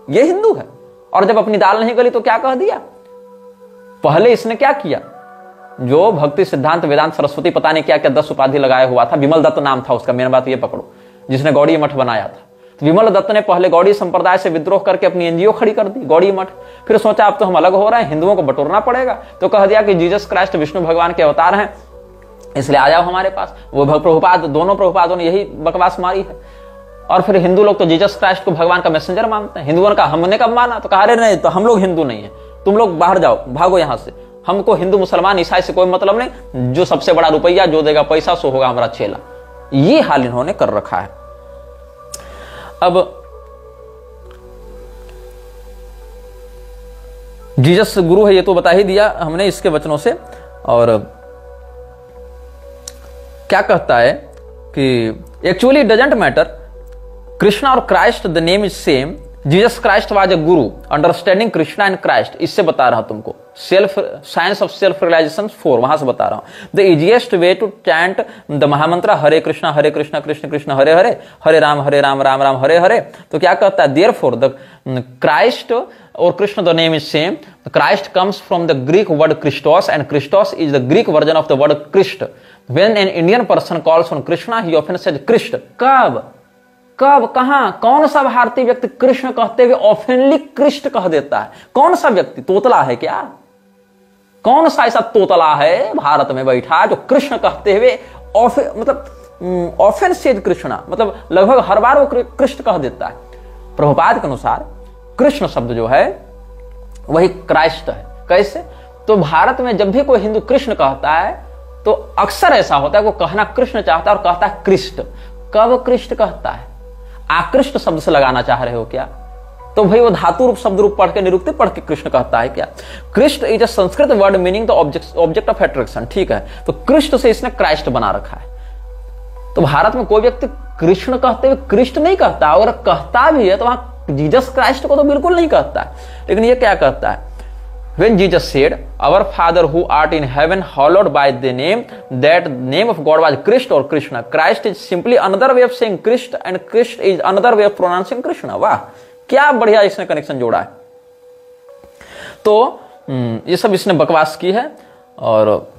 ये हिंदू है। और जब अपनी दाल नहीं गली तो क्या कह दिया? पहले इसने क्या किया, जो भक्ति सिद्धांत वेदांत सरस्वती पता नहीं क्या क्या 10 उपाधि लगाया हुआ था, विमल दत्त नाम था उसका, मेन बात ये पकड़ो, जिसने गौड़ी मठ बनाया था। तो विमल दत्त ने पहले गौड़ी संप्रदाय से विद्रोह करके अपनी एनजीओ खड़ी कर दी, गौड़ी मठ। फिर सोचा अब तो हम अलग हो रहे हैं, हिंदुओं को बटोरना पड़ेगा, तो कह दिया कि जीसस क्राइस्ट विष्णु भगवान के अवतार हैं, इसलिए आ जाओ हमारे पास। वो प्रभुपाद, दोनों प्रभुपादों ने यही बकवास मारी है। और फिर हिंदू लोग तो जीसस क्राइस्ट को भगवान का मैसेंजर मानते हैं। हिंदुओं ने कहा हमने कब माना? तो कहा अरे नहीं, तो हम लोग हिंदू नहीं है, तुम लोग बाहर जाओ, भागो यहां से, हमको हिंदू मुसलमान ईसाई से कोई मतलब नहीं, जो सबसे बड़ा रुपया जो देगा पैसा सो होगा हमारा चेला। ये हाल इन्होंने कर रखा है। अब जीसस गुरु है ये तो बता ही दिया हमने इसके वचनों से। और क्या कहता है कि एक्चुअली डजंट मैटर, कृष्णा और Christ the name is same, Jesus Christ was a Guru, understanding Krishna and Christ, इससे बता रहा हूं तुमको, self science of self realisation 4, वहां से बता रहा हूं। The easiest way to chant the mahamantra Hare Krishna Krishna Krishna Hare Hare, हरे राम राम राम हरे हरे। तो क्या कहता है, देयरफॉर द क्राइस्ट और Krishna the name is same, Christ comes from the Greek word Christos and Christos is the Greek version of the word Christ. When an Indian person calls on Krishna he often says Krishna. कब कहां कौन सा भारतीय व्यक्ति कृष्ण कहते हुए ऑफनली कृष्ण कह देता है? कौन सा व्यक्ति? तोतला है क्या? कौन सा ऐसा तोतला है भारत में बैठा जो कृष्ण कहते हुए मतलब ऑफन सेज कृष्णा, मतलब लगभग हर बार वो कृष्ण कह देता है। प्रभुपाद के अनुसार कृष्ण शब्द जो है वही क्राइस्ट है। कैसे? तो भारत में जब भी कोई हिंदू कृष्ण कहता है तो अक्सर ऐसा होता है वो कहना कृष्ण चाहता है और कहता है कृष्ण। कब कृष्ण कहता है? आकृष्ट शब्द से लगाना चाह रहे हो क्या? तो भाई वो धातु रूप शब्द रूप पढ़ के निरुक्ति पढ़ के कृष्ण कहता है क्या? Krishna is a Sanskrit word meaning the object of attraction. ठीक है, तो कृष्ण से इसने क्राइस्ट बना रखा है। तो भारत में कोई व्यक्ति कृष्ण कहते हुए कृष्ण नहीं कहता, अगर कहता भी है तो वहां जीसस क्राइस्ट को तो बिल्कुल नहीं कहता है। लेकिन ये क्या कहता है? When Jesus said, "Our Father who art in heaven, hallowed by thy name," that name of God was Christ or Krishna. Christ is simply another way of saying Christ, and Christ is another way of pronouncing Krishna. वाह, क्या बढ़िया इसने कनेक्शन जोड़ा है। तो ये सब इसने बकवास की है। और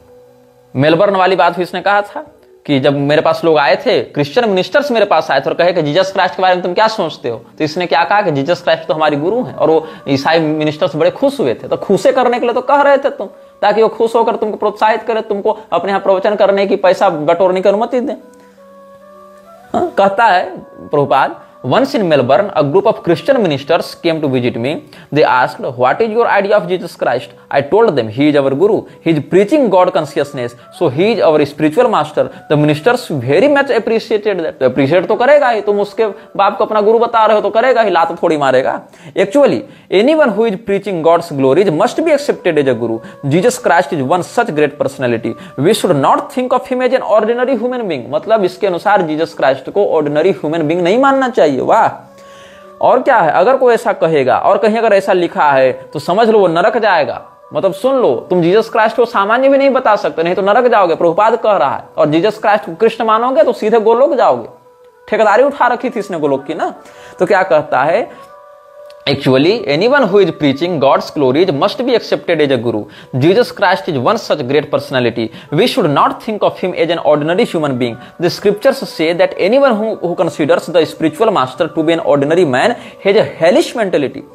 मेलबर्न वाली बात भी इसने कहा था कि जब मेरे पास लोग आए थे, क्रिश्चियन मिनिस्टर्स मेरे पास आए थे और कहे कि जीसस क्राइस्ट के बारे में तुम क्या सोचते हो, तो इसने क्या कहा कि जीसस क्राइस्ट तो हमारी गुरु हैं। और वो ईसाई मिनिस्टर्स बड़े खुश हुए थे। तो खुशे करने के लिए तो कह रहे थे तुम, ताकि वो खुश होकर तुमको प्रोत्साहित करे, तुमको अपने यहाँ प्रवचन करने की, पैसा बटोरने की अनुमति दे। कहता है Prabhupada, once in Melbourne, a group of Christian ministers came to visit me. They asked, "What is your idea of Jesus Christ?" I told them, "He is our Guru. He is preaching God consciousness. So he is our spiritual master." The ministers very much appreciated that. तो appreciate तो करेगा ही, तुम उसके बाप को अपना गुरु बता रहे हो तो करेगा ही, लात थोड़ी मारेगा। Actually, anyone who is preaching God's glories must be accepted as a Guru. Jesus Christ is one such great personality. We should not think of him as an ordinary human being. मतलब इसके अनुसार जीसस क्राइस्ट को ऑर्डिनरी ह्यूमन बीइंग नहीं मानना चाहिए। वाह, और क्या है, अगर कोई ऐसा कहेगा और कहीं अगर ऐसा लिखा है तो समझ लो वो नरक जाएगा। मतलब सुन लो, तुम जीसस क्राइस्ट को सामान्य भी नहीं बता सकते, नहीं तो नरक जाओगे। प्रभुपाद कह रहा है, और जीसस क्राइस्ट को कृष्ण मानोगे तो सीधे गोलोक जाओगे। ठेकेदारी उठा रखी थी इसने गोलोक की ना। तो क्या कहता है, Actually, anyone who is preaching God's glories must be accepted as a guru. Jesus Christ is one such great personality. We should not think of him as an ordinary human being. The scriptures say that anyone who considers the spiritual master to be an ordinary man has a hellish mentality.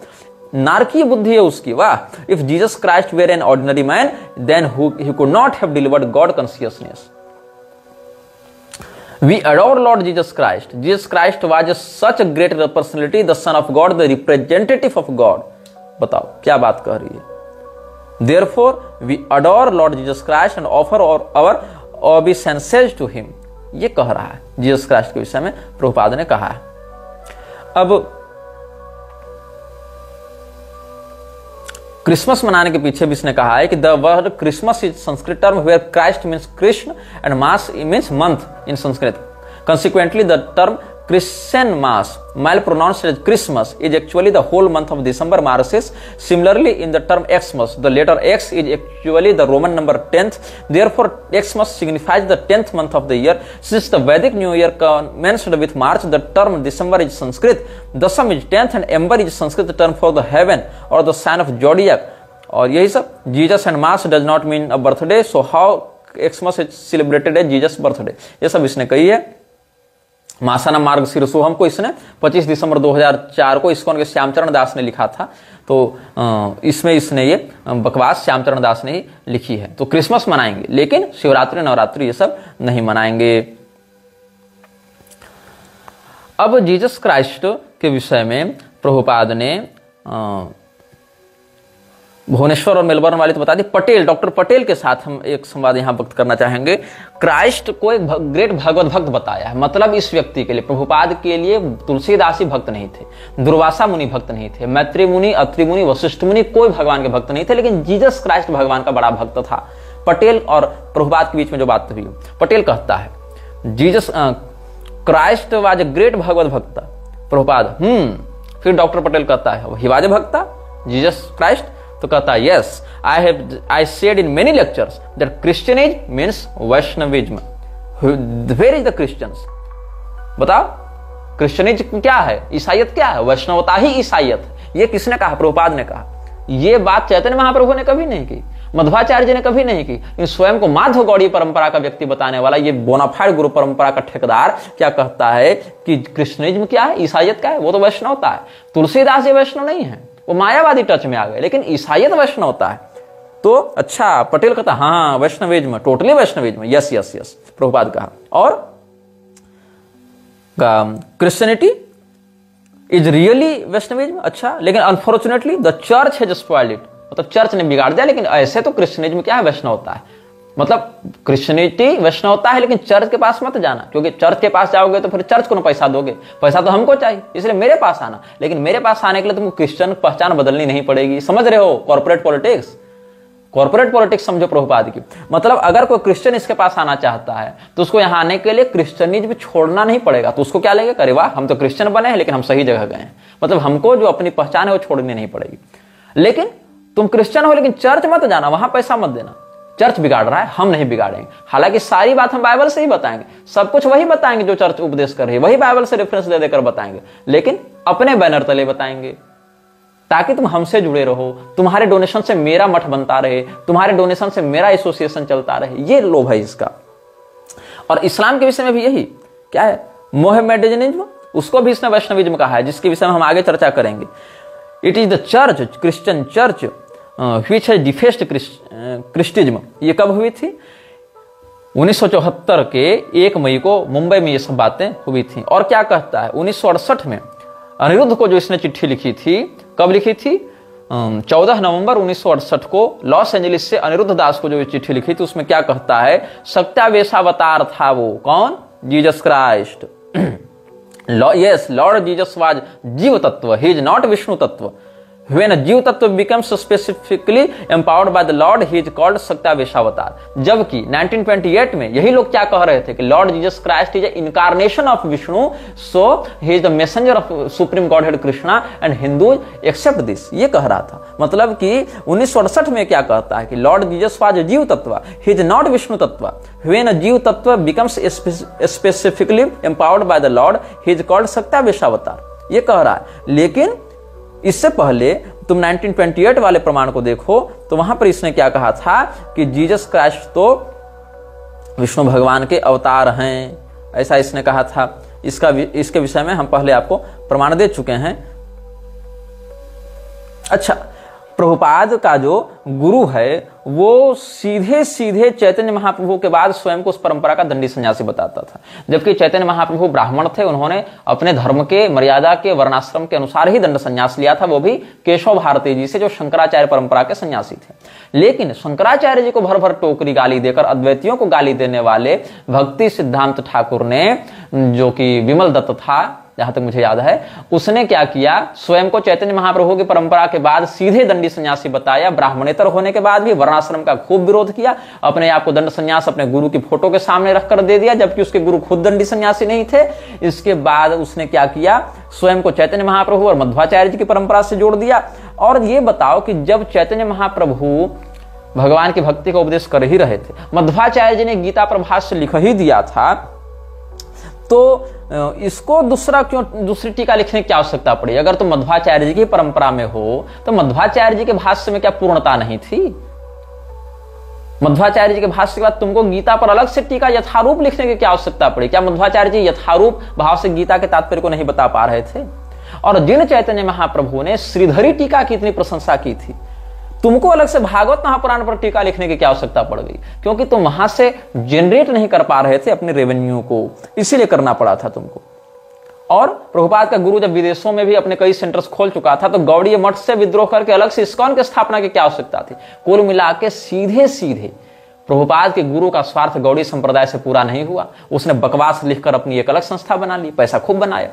नारकीय बुद्धि है उसकी। वाह, if Jesus Christ were an ordinary man, then he could not have delivered God consciousness. We adore Lord Jesus Christ. Jesus Christ was such a great personality, the Son of God, the representative of God. बताओ क्या बात कह रही है। Therefore, we adore Lord Jesus Christ and offer our obeisances to him. ये कह रहा है जीसस क्राइस्ट के विषय में प्रभुपाद ने कहा है। अब क्रिसमस मनाने के पीछे भी इसने कहा है कि the word Christmas is Sanskrit term where Christ means Krishna and mas means month in Sanskrit. Consequently, the term Christian Mass, mal pronounced as Christmas, is actually the whole month of December Marches. Similarly, in the term Xmas, the letter X is actually the Roman number 10th. Therefore, Xmas signifies the 10th month of the year. Since the Vedic New Year commenced with March, the term December is Sanskrit. Dasam is 10th and Ember is Sanskrit term for the heaven or the sign of zodiac. और यही सब Jesus and Mass does not mean a birthday. So how Xmas is celebrated as Jesus birthday? ये सब इसने कही है। मासाना मार्ग शीर्षोहम को इसने 25 दिसंबर 2004 को इस्कॉन के श्यामचरण दास ने लिखा था। तो इसमें इसने ये बकवास श्यामचरण दास ने ही लिखी है। तो क्रिसमस मनाएंगे लेकिन शिवरात्रि नवरात्रि ये सब नहीं मनाएंगे। अब जीसस क्राइस्ट के विषय में प्रभुपाद ने भुवनेश्वर और मेलबर्न वाली तो बता दी, पटेल, डॉक्टर पटेल के साथ हम एक संवाद यहां व्यक्त करना चाहेंगे। क्राइस्ट को एक ग्रेट भगवत भक्त बताया है। मतलब इस व्यक्ति के लिए, प्रभुपाद के लिए तुलसीदासी भक्त नहीं थे, दुर्वासा मुनि भक्त नहीं थे, मैत्री मुनि, अत्रि मुनि, वशिष्ठ मुनि कोई भगवान के भक्त नहीं थे, लेकिन जीसस क्राइस्ट भगवान का बड़ा भक्त था। पटेल और प्रभुपाद के बीच में जो बात हुई, पटेल कहता है Jesus Christ was a great Bhagavat bhakta. Prabhupad फिर डॉक्टर पटेल कहता है ही वाज ए भक्ता जीसस क्राइस्ट, तो कहता है yes I said in many lectures that Christianism means Vaishnavism. Where is the Christians? बताओ क्रिश्चियनिज्म क्या है, ईसाइयत क्या है? वैष्णवता ही ईसाइयत। ये किसने कहा? प्रभुपाद ने कहा। ये बात चैतन्य महाप्रभु ने कभी नहीं की, मध्वाचार्य जी ने कभी नहीं की, लेकिन स्वयं को माधव गौड़ी परंपरा का व्यक्ति बताने वाला ये बोनाफाइड गुरु परंपरा का ठेकेदार क्या कहता है कि कृष्णिज्म क्या है, ईसाइयत क्या है? वो तो वैष्णवता है। तुलसीदास जी वैष्णव नहीं है, वो मायावादी टच में आ गए, लेकिन ईसाइयत वैष्णवता है। तो अच्छा, पटेल कहता हाँ Vaishnavism, totally Vaishnavism, yes yes yes, Prabhupada कहा। और क्रिश्चियनिटी इज रियली वैष्णविज्म। अच्छा, लेकिन unfortunately the church has spoiled it, मतलब चर्च ने बिगाड़ दिया। लेकिन ऐसे तो क्रिश्चियनिज्म क्या है? वैष्णवता है। मतलब क्रिश्चियनिटी वैष्णवता है, लेकिन चर्च के पास मत जाना, क्योंकि चर्च के पास जाओगे तो फिर चर्च को ना पैसा दोगे, पैसा तो हमको चाहिए, इसलिए मेरे पास आना। लेकिन मेरे पास आने के लिए तुमको क्रिश्चियन पहचान बदलनी नहीं पड़ेगी। समझ रहे हो? कॉर्पोरेट पॉलिटिक्स, कॉर्पोरेट पॉलिटिक्स समझो प्रभुपाद की। मतलब अगर कोई क्रिश्चियन इसके पास आना चाहता है तो उसको यहाँ आने के लिए क्रिश्चियनिज्म छोड़ना नहीं पड़ेगा। तो उसको क्या लगेगा? अरे वाह, हम तो क्रिश्चियन बने हैं लेकिन हम सही जगह गए हैं। मतलब हमको जो अपनी पहचान है वो छोड़नी नहीं पड़ेगी। लेकिन तुम क्रिश्चियन हो लेकिन चर्च मत जाना, वहां पैसा मत देना। चर्च बिगाड़ रहा है, हम नहीं बिगाड़ेंगे। हालांकि सारी बात हम बाइबल से ही बताएंगे, सब कुछ वही बताएंगे जो चर्च उपदेश कर रही है, वही बाइबल से रेफरेंस दे देकर बताएंगे, लेकिन अपने बैनर तले बताएंगे, ताकि तुम हमसे जुड़े रहो, तुम्हारे डोनेशन से मेरा मठ बनता रहे, तुम्हारे डोनेशन से मेरा एसोसिएशन चलता रहे। ये लोभ है इसका। और इस्लाम के विषय में भी यही क्या है, मोहम्मडनिज्म, उसको भी इसने वैष्णविज्म कहा है, जिसके विषय में हम आगे चर्चा करेंगे। It is the church, Christian church which has defaced Christism. ये कब हुई थी? 1974 के 1 मई को मुंबई में ये सब बातें हुई थी। और क्या कहता है, 1968 में अनिरुद्ध को जो इसने चिट्ठी लिखी थी, कब लिखी थी? 14 नवंबर 1968 को लॉस एंजलिस से अनिरुद्ध दास को जो चिट्ठी लिखी थी, उसमें क्या कहता है? सत्यावेशावतार था वो। कौन? Jesus Christ. Yes, Lord Jesus was जीव तत्व, ही इज नॉट विष्णु तत्व। When a जीव तत्व becomes specifically empowered by the Lord, he is called सत्यावेशावतार। जबकि 1928 में यही लोग क्या कह रहे थे कि Lord Jesus Christ is incarnation of Vishnu, so he is the messenger of supreme godhead Krishna and Hindu accept this. ये कह रहा था। मतलब कि 1968 में क्या कहता है कि लॉर्ड जीसस वाज जीव तत्व, ही इज नॉट विष्णु तत्व। When a जीव तत्व becomes specifically empowered by the Lord, he is called सत्यावेशावतार। ये कह रहा है। लेकिन इससे पहले तुम 1928 वाले प्रमाण को देखो तो वहां पर इसने क्या कहा था कि जीसस क्राइस्ट तो विष्णु भगवान के अवतार हैं, ऐसा इसने कहा था। इसके विषय में हम पहले आपको प्रमाण दे चुके हैं। अच्छा, प्रभुपाद का जो गुरु है वो सीधे सीधे चैतन्य महाप्रभु के बाद स्वयं को उस परंपरा का दंडी सन्यासी बताता था। जबकि चैतन्य महाप्रभु ब्राह्मण थे, उन्होंने अपने धर्म के मर्यादा के वर्णाश्रम के अनुसार ही दंड सन्यास लिया था, वो भी केशव भारती जी से, जो शंकराचार्य परंपरा के सन्यासी थे। लेकिन शंकराचार्य जी को भर भर टोकरी गाली देकर अद्वैतियों को गाली देने वाले भक्ति सिद्धांत ठाकुर ने, जो कि विमल दत्त था जहां तक मुझे याद है, उसने क्या किया, स्वयं को चैतन्य महाप्रभु की परंपरा के बाद सीधे दंडी सन्यासी बताया। ब्राह्मणेतर होने के बाद भी वर्णाश्रम का खूब विरोध किया, अपने आप को दंड सन्यास अपने गुरु की फोटो के सामने रखकर दे दिया, जबकि उसके गुरु खुद दंडी सन्यासी नहीं थे। इसके बाद उसने क्या किया, स्वयं को चैतन्य महाप्रभु और मध्वाचार्य जी की परंपरा से जोड़ दिया। और ये बताओ कि जब चैतन्य महाप्रभु भगवान की भक्ति का उपदेश कर ही रहे थे, मध्वाचार्य जी ने गीता प्रभाष्य लिख ही दिया था, तो इसको दूसरी टीका लिखने की आवश्यकता पड़ी? अगर तुम मध्वाचार्य जी की परंपरा में हो तो मध्वाचार्य जी के भाष्य में क्या पूर्णता नहीं थी? मध्वाचार्य जी के भाष्य के बाद तुमको गीता पर अलग से टीका यथारूप लिखने की क्या आवश्यकता पड़ी? क्या मध्वाचार्य जी यथारूप भाव से गीता के तात्पर्य को नहीं बता पा रहे थे? और जिन चैतन्य महाप्रभु ने श्रीधरी टीका की इतनी प्रशंसा की थी, तुमको अलग से भागवत महापुराण पर टीका लिखने की क्या आवश्यकता पड़ गई? क्योंकि तुम वहां से जनरेट नहीं कर पा रहे थे अपने रेवेन्यू को, इसीलिए करना पड़ा था तुमको। और प्रभुपाद का गुरु जब विदेशों में भी अपने कई सेंटर्स खोल चुका था, तो गौड़ीय मठ से विद्रोह करके अलग से इस्कॉन की स्थापना की क्या आवश्यकता थी? कुल मिला के सीधे सीधे प्रभुपाद के गुरु का स्वार्थ गौड़ी संप्रदाय से पूरा नहीं हुआ। उसने बकवास लिखकर अपनी एक अलग संस्था बना ली, पैसा खूब बनाया।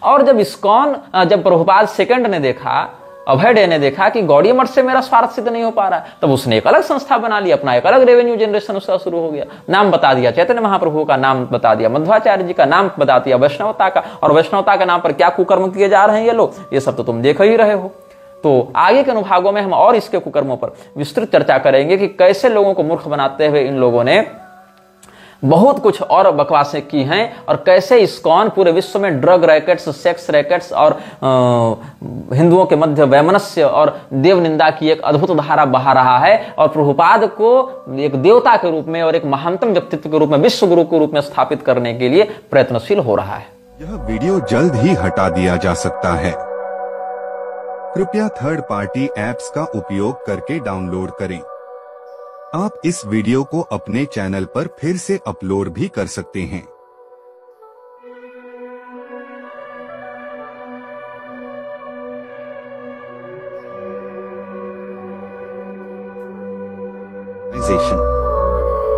और जब प्रभुपाद सेकंड ने देखा अभय डे ने देखा कि गौड़ीय मठ से मेरा स्वार्थ सिद्ध नहीं हो पा रहा है, तब उसने एक अलग संस्था बना ली, अपना एक अलग रेवेन्यू जनरेशन उसका शुरू हो गया। नाम बता दिया चैतन्य महाप्रभु का, नाम बता दिया मध्वाचार्य जी का, नाम बता दिया वैष्णवता का, और वैष्णवता के नाम पर क्या कुकर्म किए जा रहे हैं ये लोग, ये सब तो तुम देख ही रहे हो। तो आगे के अनुभागों में हम और इसके कुकर्मों पर विस्तृत चर्चा करेंगे कि कैसे लोगों को मूर्ख बनाते हुए इन लोगों ने बहुत कुछ और बकवासें की हैं, और कैसे इस्कॉन पूरे विश्व में ड्रग रैकेट्स, सेक्स रैकेट्स और हिंदुओं के मध्य वैमनस्य और देव निंदा की एक अद्भुत धारा बहा रहा है, और प्रभुपाद को एक देवता के रूप में और एक महानतम व्यक्तित्व के रूप में, विश्व गुरु के रूप में स्थापित करने के लिए प्रयत्नशील हो रहा है। यह वीडियो जल्द ही हटा दिया जा सकता है। कृपया थर्ड पार्टी एप्स का उपयोग करके डाउनलोड करें। आप इस वीडियो को अपने चैनल पर फिर से अपलोड भी कर सकते हैं।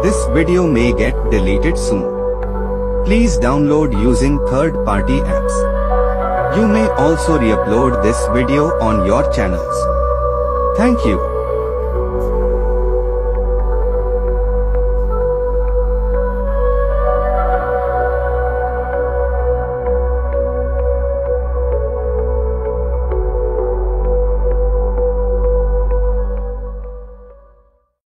This video may get deleted soon. Please download using third-party apps. You may also re-upload this video on your channels. Thank you.